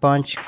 5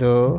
2،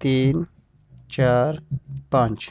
3، 4، 5۔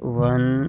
1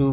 2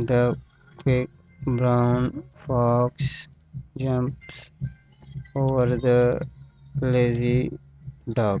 The quick brown fox jumps over the lazy dog.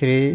3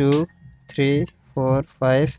2 3 4 5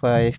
5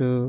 2.